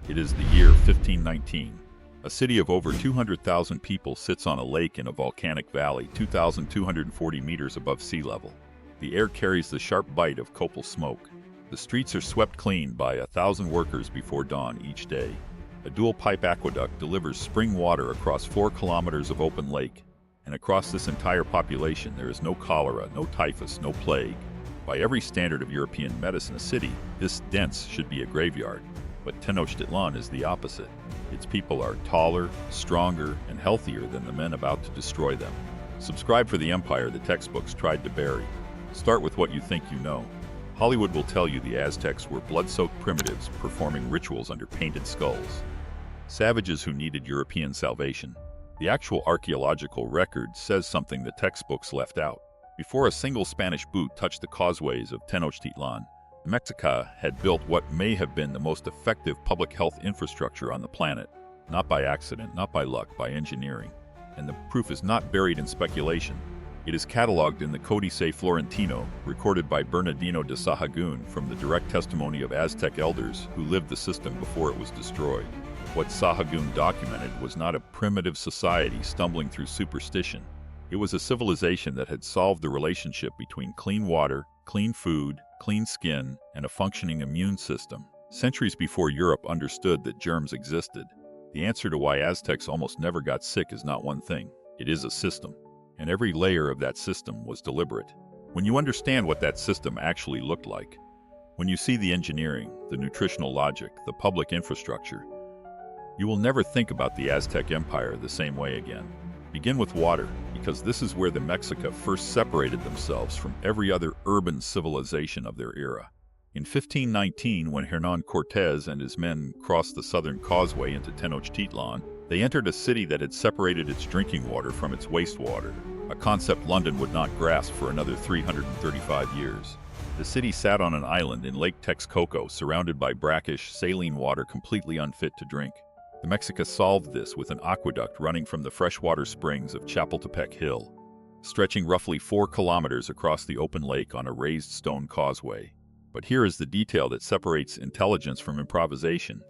It is the year 1519. A city of over 200,000 people sits on a lake in a volcanic valley 2,240 meters above sea level. The air carries the sharp bite of copal smoke. The streets are swept clean by 1,000 workers before dawn each day. A dual-pipe aqueduct delivers spring water across 4 kilometers of open lake. And across this entire population there is no cholera, no typhus, no plague. By every standard of European medicine, a city this dense should be a graveyard. But Tenochtitlan is the opposite. Its people are taller, stronger, and healthier than the men about to destroy them. Subscribe for the empire the textbooks tried to bury. Start with what you think you know. Hollywood will tell you the Aztecs were blood-soaked primitives performing rituals under painted skulls. Savages who needed European salvation. The actual archaeological record says something the textbooks left out. Before a single Spanish boot touched the causeways of Tenochtitlan, Mexica had built what may have been the most effective public health infrastructure on the planet. Not by accident, not by luck, by engineering. And the proof is not buried in speculation. It is cataloged in the Codice Florentino, recorded by Bernardino de Sahagún from the direct testimony of Aztec elders who lived the system before it was destroyed. What Sahagún documented was not a primitive society stumbling through superstition. It was a civilization that had solved the relationship between clean water, clean food, clean skin, and a functioning immune system, centuries before Europe understood that germs existed. The answer to why Aztecs almost never got sick is not one thing. It is a system. And every layer of that system was deliberate. When you understand what that system actually looked like, when you see the engineering, the nutritional logic, the public infrastructure, you will never think about the Aztec Empire the same way again. Begin with water, because this is where the Mexica first separated themselves from every other urban civilization of their era. In 1519, when Hernán Cortés and his men crossed the southern causeway into Tenochtitlan, they entered a city that had separated its drinking water from its wastewater, a concept London would not grasp for another 335 years. The city sat on an island in Lake Texcoco, surrounded by brackish, saline water completely unfit to drink. The Mexica solved this with an aqueduct running from the freshwater springs of Chapultepec Hill, stretching roughly 4 kilometers across the open lake on a raised stone causeway. But here is the detail that separates intelligence from improvisation,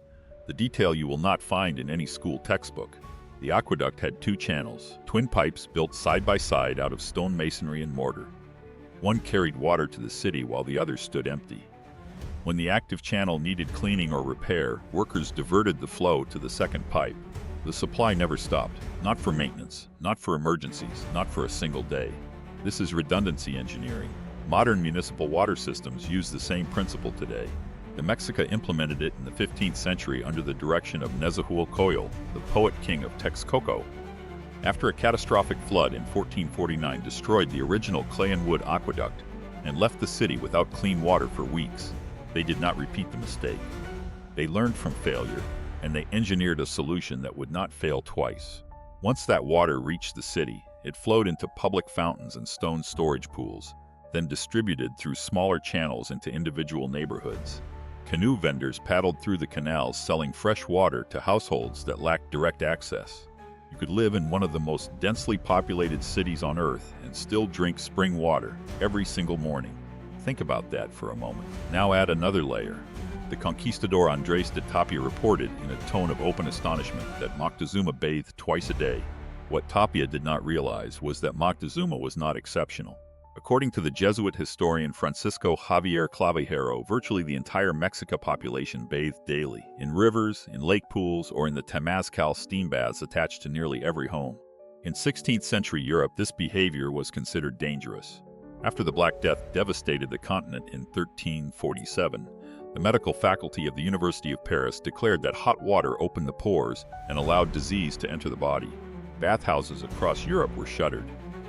the detail you will not find in any school textbook. The aqueduct had 2 channels, twin pipes built side by side out of stone masonry and mortar. One carried water to the city while the other stood empty. When the active channel needed cleaning or repair, workers diverted the flow to the second pipe. The supply never stopped, not for maintenance, not for emergencies, not for a single day. This is redundancy engineering. Modern municipal water systems use the same principle today. The Mexica implemented it in the 15th century under the direction of Nezahualcóyotl, the poet king of Texcoco. After a catastrophic flood in 1449 destroyed the original clay and wood aqueduct and left the city without clean water for weeks, they did not repeat the mistake. They learned from failure, and they engineered a solution that would not fail twice. Once that water reached the city, it flowed into public fountains and stone storage pools, then distributed through smaller channels into individual neighborhoods. Canoe vendors paddled through the canals selling fresh water to households that lacked direct access. You could live in one of the most densely populated cities on Earth and still drink spring water every single morning. Think about that for a moment. Now add another layer. The conquistador Andrés de Tapia reported in a tone of open astonishment that Moctezuma bathed twice a day. What Tapia did not realize was that Moctezuma was not exceptional. According to the Jesuit historian Francisco Javier Clavijero, virtually the entire Mexica population bathed daily, in rivers, in lake pools, or in the Temazcal steam baths attached to nearly every home. In 16th century Europe, this behavior was considered dangerous. After the Black Death devastated the continent in 1347, the medical faculty of the University of Paris declared that hot water opened the pores and allowed disease to enter the body. Bathhouses across Europe were shuttered.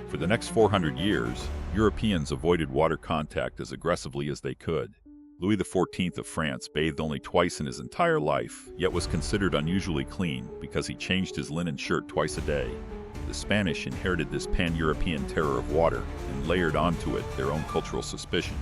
For the next 400 years, Europeans avoided water contact as aggressively as they could. Louis XIV of France bathed only twice in his entire life, yet was considered unusually clean because he changed his linen shirt twice a day. The Spanish inherited this pan-European terror of water and layered onto it their own cultural suspicion.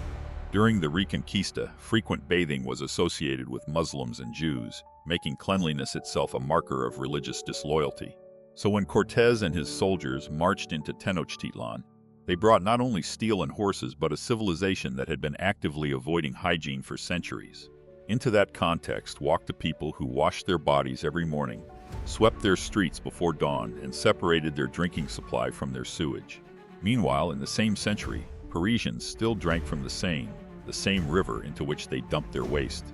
During the Reconquista, frequent bathing was associated with Muslims and Jews, making cleanliness itself a marker of religious disloyalty. So when Cortés and his soldiers marched into Tenochtitlan, they brought not only steel and horses but a civilization that had been actively avoiding hygiene for centuries. Into that context walked the people who washed their bodies every morning, swept their streets before dawn, and separated their drinking supply from their sewage. Meanwhile, in the same century, Parisians still drank from the same river into which they dumped their waste,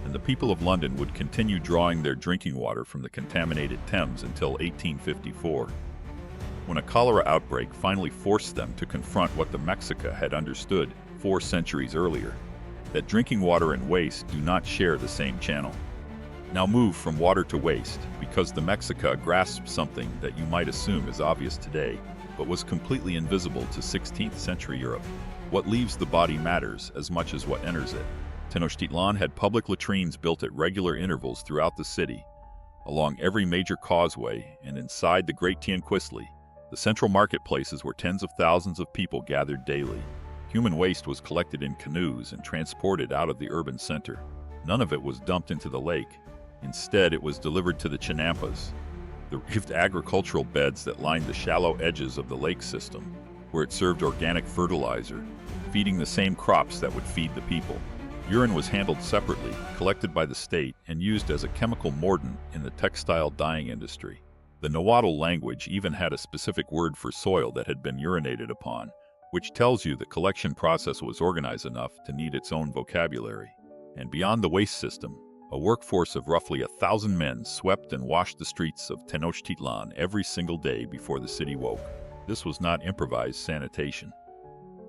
and the people of London would continue drawing their drinking water from the contaminated Thames until 1854, when a cholera outbreak finally forced them to confront what the Mexica had understood 4 centuries earlier, that drinking water and waste do not share the same channel. Now move from water to waste, because the Mexica grasped something that you might assume is obvious today, but was completely invisible to 16th century Europe. What leaves the body matters as much as what enters it. Tenochtitlan had public latrines built at regular intervals throughout the city, along every major causeway and inside the Great Tianquistli, the central marketplaces where tens of thousands of people gathered daily. Human waste was collected in canoes and transported out of the urban center. None of it was dumped into the lake. Instead, it was delivered to the chinampas, the reefed agricultural beds that lined the shallow edges of the lake system, where it served organic fertilizer, feeding the same crops that would feed the people. Urine was handled separately, collected by the state, and used as a chemical mordant in the textile dyeing industry. The Nahuatl language even had a specific word for soil that had been urinated upon, which tells you the collection process was organized enough to need its own vocabulary. And beyond the waste system, a workforce of roughly 1,000 men swept and washed the streets of Tenochtitlan every single day before the city woke. This was not improvised sanitation.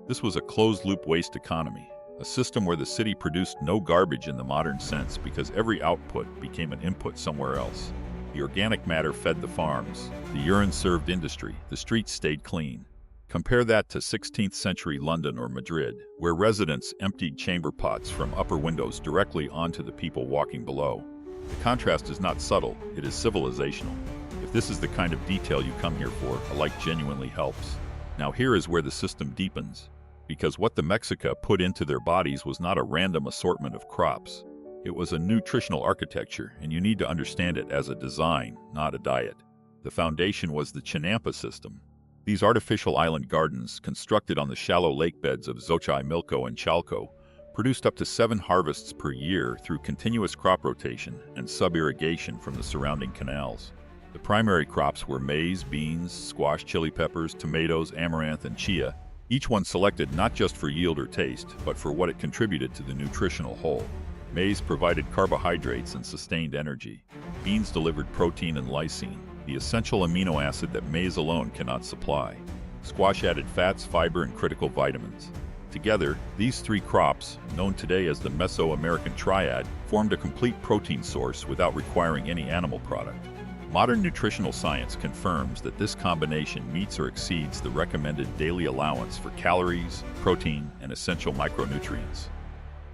This was a closed-loop waste economy, a system where the city produced no garbage in the modern sense because every output became an input somewhere else. The organic matter fed the farms, the urine served industry, the streets stayed clean. Compare that to 16th century London or Madrid, where residents emptied chamber pots from upper windows directly onto the people walking below. The contrast is not subtle, it is civilizational. If this is the kind of detail you come here for, a like genuinely helps. Now here is where the system deepens, because what the Mexica put into their bodies was not a random assortment of crops. It was a nutritional architecture, and you need to understand it as a design, not a diet. The foundation was the Chinampa system. These artificial island gardens, constructed on the shallow lake beds of Xochimilco and Chalco, produced up to 7 harvests per year through continuous crop rotation and sub-irrigation from the surrounding canals. The primary crops were maize, beans, squash, chili peppers, tomatoes, amaranth, and chia, each one selected not just for yield or taste, but for what it contributed to the nutritional whole. Maize provided carbohydrates and sustained energy. Beans delivered protein and lysine, the essential amino acid that maize alone cannot supply. Squash added fats, fiber, and critical vitamins. Together, these 3 crops, known today as the Mesoamerican triad, formed a complete protein source without requiring any animal product. Modern nutritional science confirms that this combination meets or exceeds the recommended daily allowance for calories, protein, and essential micronutrients.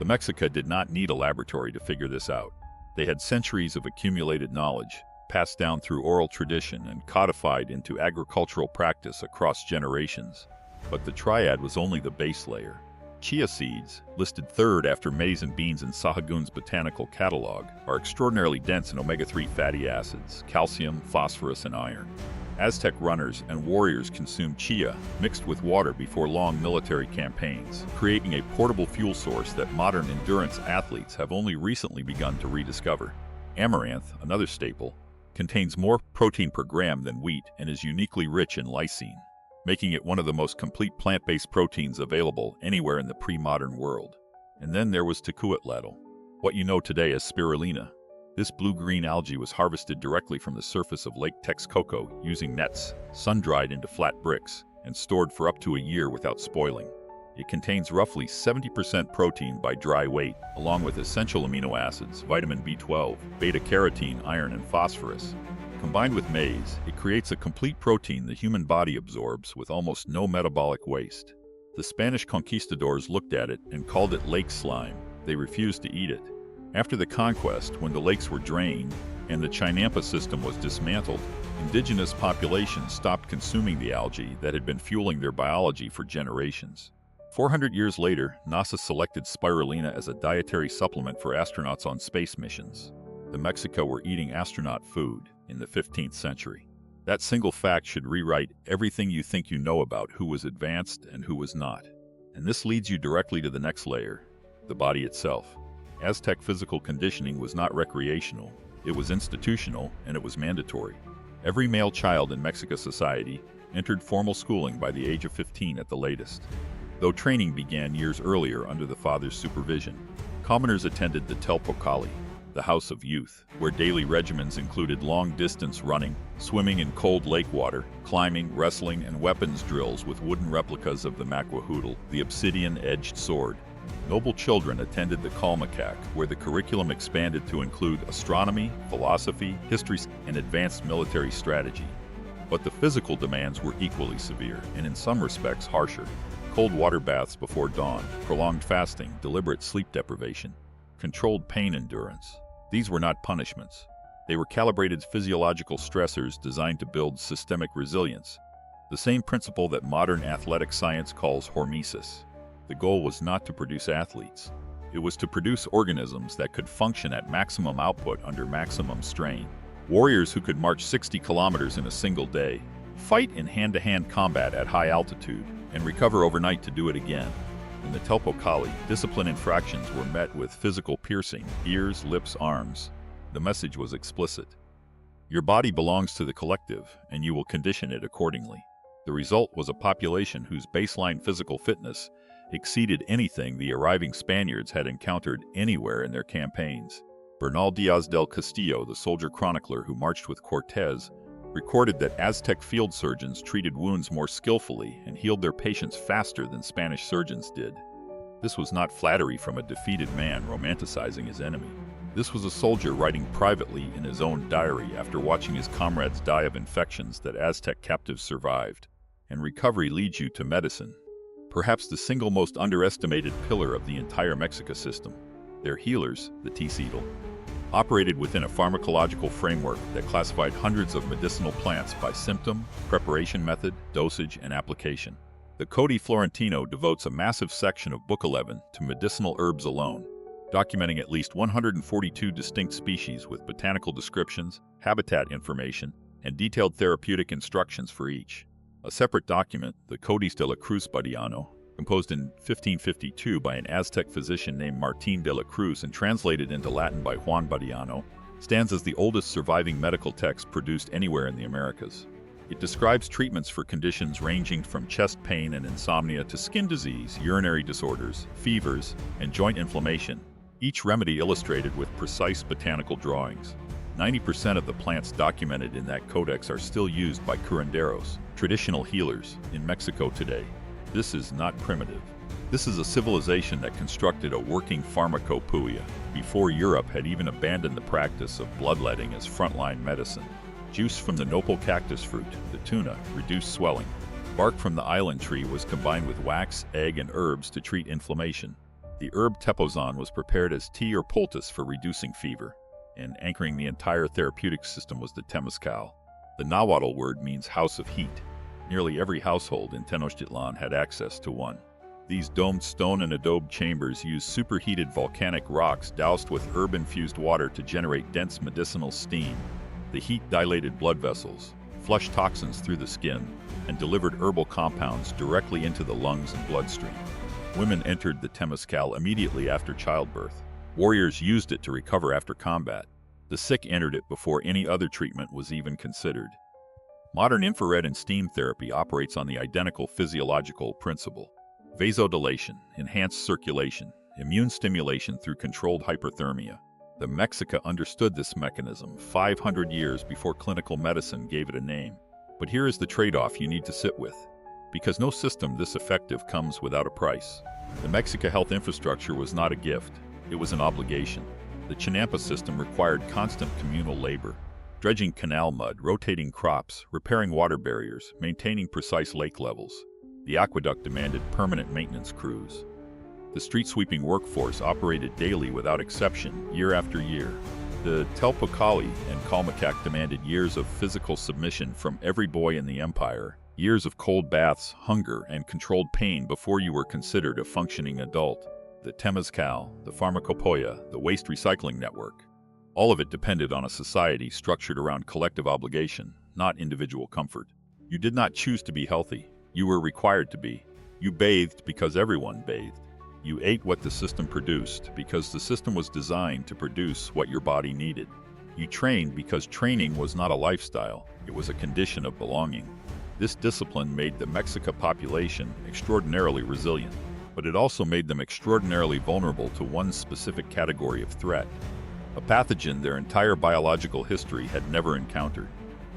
The Mexica did not need a laboratory to figure this out. They had centuries of accumulated knowledge, passed down through oral tradition and codified into agricultural practice across generations. But the triad was only the base layer. Chia seeds, listed 3rd after maize and beans in Sahagún's botanical catalog, are extraordinarily dense in omega-3 fatty acids, calcium, phosphorus, and iron. Aztec runners and warriors consumed chia, mixed with water before long military campaigns, creating a portable fuel source that modern endurance athletes have only recently begun to rediscover. Amaranth, another staple, contains more protein per gram than wheat and is uniquely rich in lysine, making it one of the most complete plant-based proteins available anywhere in the pre-modern world. And then there was tecuatlatl, what you know today as spirulina. This blue-green algae was harvested directly from the surface of Lake Texcoco using nets, sun-dried into flat bricks, and stored for up to a year without spoiling. It contains roughly 70% protein by dry weight, along with essential amino acids, vitamin B12, beta-carotene, iron, and phosphorus. Combined with maize, it creates a complete protein the human body absorbs with almost no metabolic waste. The Spanish conquistadors looked at it and called it lake slime. They refused to eat it. After the conquest, when the lakes were drained and the Chinampa system was dismantled, indigenous populations stopped consuming the algae that had been fueling their biology for generations. 400 years later, NASA selected spirulina as a dietary supplement for astronauts on space missions. The Mexica were eating astronaut food in the 15th century. That single fact should rewrite everything you think you know about who was advanced and who was not. And this leads you directly to the next layer, the body itself. Aztec physical conditioning was not recreational, it was institutional, and it was mandatory. Every male child in Mexican society entered formal schooling by the age of 15 at the latest. Though training began years earlier under the father's supervision, commoners attended the Telpocali, the House of Youth, where daily regimens included long-distance running, swimming in cold lake water, climbing, wrestling, and weapons drills with wooden replicas of the macuahuitl, the obsidian-edged sword. Noble children attended the Calmacac, where the curriculum expanded to include astronomy, philosophy, history, and advanced military strategy. But the physical demands were equally severe, and in some respects harsher. Cold water baths before dawn, prolonged fasting, deliberate sleep deprivation, controlled pain endurance. These were not punishments. They were calibrated physiological stressors designed to build systemic resilience, the same principle that modern athletic science calls hormesis. The goal was not to produce athletes. It was to produce organisms that could function at maximum output under maximum strain. Warriors who could march 60 kilometers in a single day, fight in hand-to-hand combat at high altitude, and recover overnight to do it again. In the Telpocali, discipline infractions were met with physical piercing, ears, lips, arms. The message was explicit. Your body belongs to the collective, and you will condition it accordingly. The result was a population whose baseline physical fitness exceeded anything the arriving Spaniards had encountered anywhere in their campaigns. Bernal Diaz del Castillo, the soldier chronicler who marched with Cortés, recorded that Aztec field surgeons treated wounds more skillfully and healed their patients faster than Spanish surgeons did. This was not flattery from a defeated man romanticizing his enemy. This was a soldier writing privately in his own diary after watching his comrades die of infections that Aztec captives survived. And recovery leads you to medicine, perhaps the single most underestimated pillar of the entire Mexica system. Their healers, the Tzitzil, operated within a pharmacological framework that classified hundreds of medicinal plants by symptom, preparation method, dosage, and application. The Codi Florentino devotes a massive section of Book 11 to medicinal herbs alone, documenting at least 142 distinct species with botanical descriptions, habitat information, and detailed therapeutic instructions for each. A separate document, the Códice de la Cruz Badiano, composed in 1552 by an Aztec physician named Martín de la Cruz and translated into Latin by Juan Badiano, stands as the oldest surviving medical text produced anywhere in the Americas. It describes treatments for conditions ranging from chest pain and insomnia to skin disease, urinary disorders, fevers, and joint inflammation, each remedy illustrated with precise botanical drawings. 90% of the plants documented in that codex are still used by curanderos, traditional healers, in Mexico today. This is not primitive. This is a civilization that constructed a working pharmacopoeia before Europe had even abandoned the practice of bloodletting as frontline medicine. Juice from the nopal cactus fruit, the tuna, reduced swelling. Bark from the island tree was combined with wax, egg, and herbs to treat inflammation. The herb tepozan was prepared as tea or poultice for reducing fever. And anchoring the entire therapeutic system was the temazcal. The Nahuatl word means house of heat. Nearly every household in Tenochtitlan had access to one. These domed stone and adobe chambers used superheated volcanic rocks doused with herb-infused water to generate dense medicinal steam. The heat dilated blood vessels, flushed toxins through the skin, and delivered herbal compounds directly into the lungs and bloodstream. Women entered the temazcal immediately after childbirth. Warriors used it to recover after combat. The sick entered it before any other treatment was even considered. Modern infrared and steam therapy operates on the identical physiological principle. Vasodilation, enhanced circulation, immune stimulation through controlled hyperthermia. The Mexica understood this mechanism 500 years before clinical medicine gave it a name. But here is the trade-off you need to sit with. Because no system this effective comes without a price. The Mexica health infrastructure was not a gift, it was an obligation. The Chinampa system required constant communal labor. Dredging canal mud, rotating crops, repairing water barriers, maintaining precise lake levels. The aqueduct demanded permanent maintenance crews. The street-sweeping workforce operated daily without exception, year after year. The Telpocali and Calmacac demanded years of physical submission from every boy in the empire, years of cold baths, hunger, and controlled pain before you were considered a functioning adult. The temazcal, the pharmacopoeia, the waste recycling network. All of it depended on a society structured around collective obligation, not individual comfort. You did not choose to be healthy. You were required to be. You bathed because everyone bathed. You ate what the system produced because the system was designed to produce what your body needed. You trained because training was not a lifestyle, it was a condition of belonging. This discipline made the Mexica population extraordinarily resilient, but it also made them extraordinarily vulnerable to one specific category of threat, a pathogen their entire biological history had never encountered.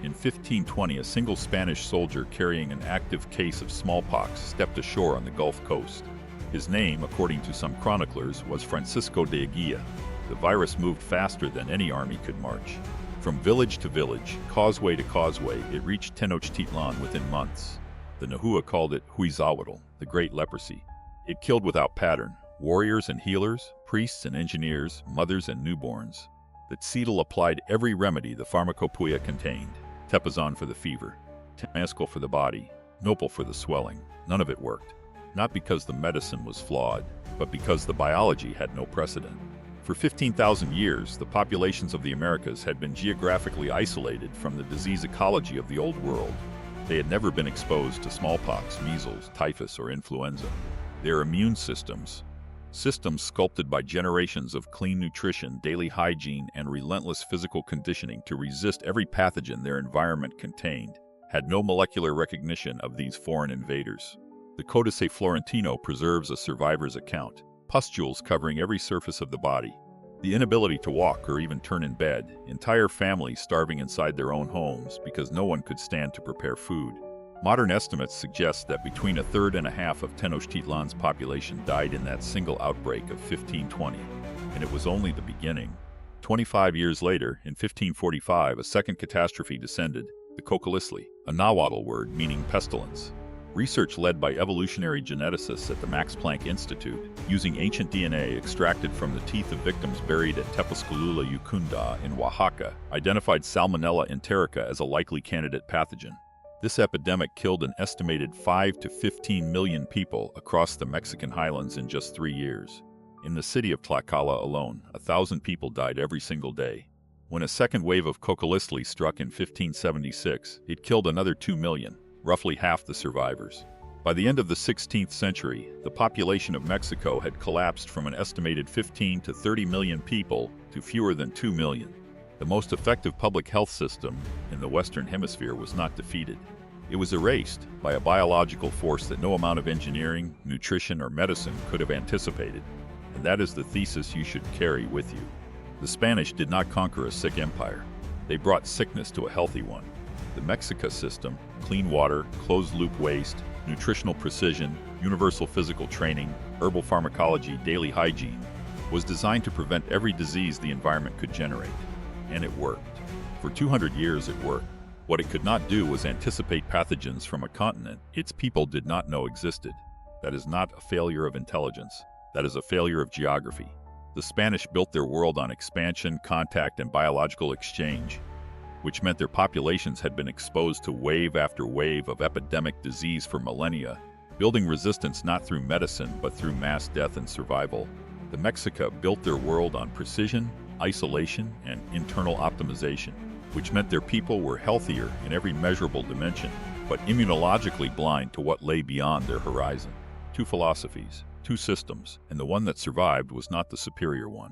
In 1520, a single Spanish soldier carrying an active case of smallpox stepped ashore on the Gulf Coast. His name, according to some chroniclers, was Francisco de Eguía. The virus moved faster than any army could march. From village to village, causeway to causeway, it reached Tenochtitlan within months. The Nahua called it Huizahuatl, the Great Leprosy. It killed without pattern, warriors and healers, priests and engineers, mothers and newborns. The Tzitl applied every remedy the pharmacopoeia contained. Tepazon for the fever, Temazcal for the body, Nopal for the swelling. None of it worked. Not because the medicine was flawed, but because the biology had no precedent. For 15,000 years, the populations of the Americas had been geographically isolated from the disease ecology of the Old World. They had never been exposed to smallpox, measles, typhus, or influenza. Their immune systems sculpted by generations of clean nutrition, daily hygiene, and relentless physical conditioning to resist every pathogen their environment contained, had no molecular recognition of these foreign invaders. The Codice Florentino preserves a survivor's account, pustules covering every surface of the body, the inability to walk or even turn in bed, entire families starving inside their own homes because no one could stand to prepare food. Modern estimates suggest that between a third and a half of Tenochtitlan's population died in that single outbreak of 1520, and it was only the beginning. 25 years later, in 1545, a second catastrophe descended, the Cocolisli, a Nahuatl word meaning pestilence. Research led by evolutionary geneticists at the Max Planck Institute, using ancient DNA extracted from the teeth of victims buried at Tepozcalula Yucunda in Oaxaca, identified Salmonella enterica as a likely candidate pathogen. This epidemic killed an estimated 5 to 15 million people across the Mexican highlands in just 3 years. In the city of Tlaxcala alone, 1,000 people died every single day. When a second wave of Cocolisli struck in 1576, it killed another 2 million. Roughly half the survivors. By the end of the 16th century, the population of Mexico had collapsed from an estimated 15 to 30 million people to fewer than 2 million. The most effective public health system in the Western Hemisphere was not defeated. It was erased by a biological force that no amount of engineering, nutrition, or medicine could have anticipated. And that is the thesis you should carry with you. The Spanish did not conquer a sick empire. They brought sickness to a healthy one. The Mexica system, clean water, closed-loop waste, nutritional precision, universal physical training, herbal pharmacology, daily hygiene, was designed to prevent every disease the environment could generate. And it worked. For 200 years it worked. What it could not do was anticipate pathogens from a continent its people did not know existed. That is not a failure of intelligence. That is a failure of geography. The Spanish built their world on expansion, contact, and biological exchange, which meant their populations had been exposed to wave after wave of epidemic disease for millennia, building resistance not through medicine but through mass death and survival. The Mexica built their world on precision, isolation, and internal optimization, which meant their people were healthier in every measurable dimension, but immunologically blind to what lay beyond their horizon. 2 philosophies, 2 systems, and the one that survived was not the superior one.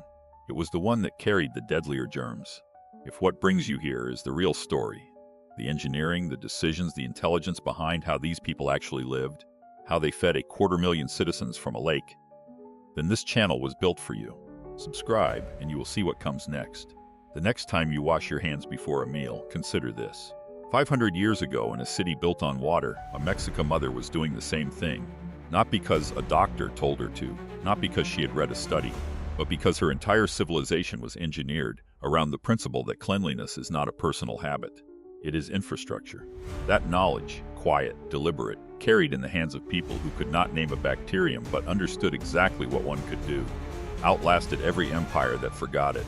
It was the one that carried the deadlier germs. If what brings you here is the real story, the engineering, the decisions, the intelligence behind how these people actually lived, how they fed 250,000 citizens from a lake, then this channel was built for you. Subscribe, and you will see what comes next. The next time you wash your hands before a meal, consider this. 500 years ago, in a city built on water, a Mexican mother was doing the same thing. Not because a doctor told her to, not because she had read a study, but because her entire civilization was engineered around the principle that cleanliness is not a personal habit. It is infrastructure. That knowledge, quiet, deliberate, carried in the hands of people who could not name a bacterium but understood exactly what one could do, outlasted every empire that forgot it.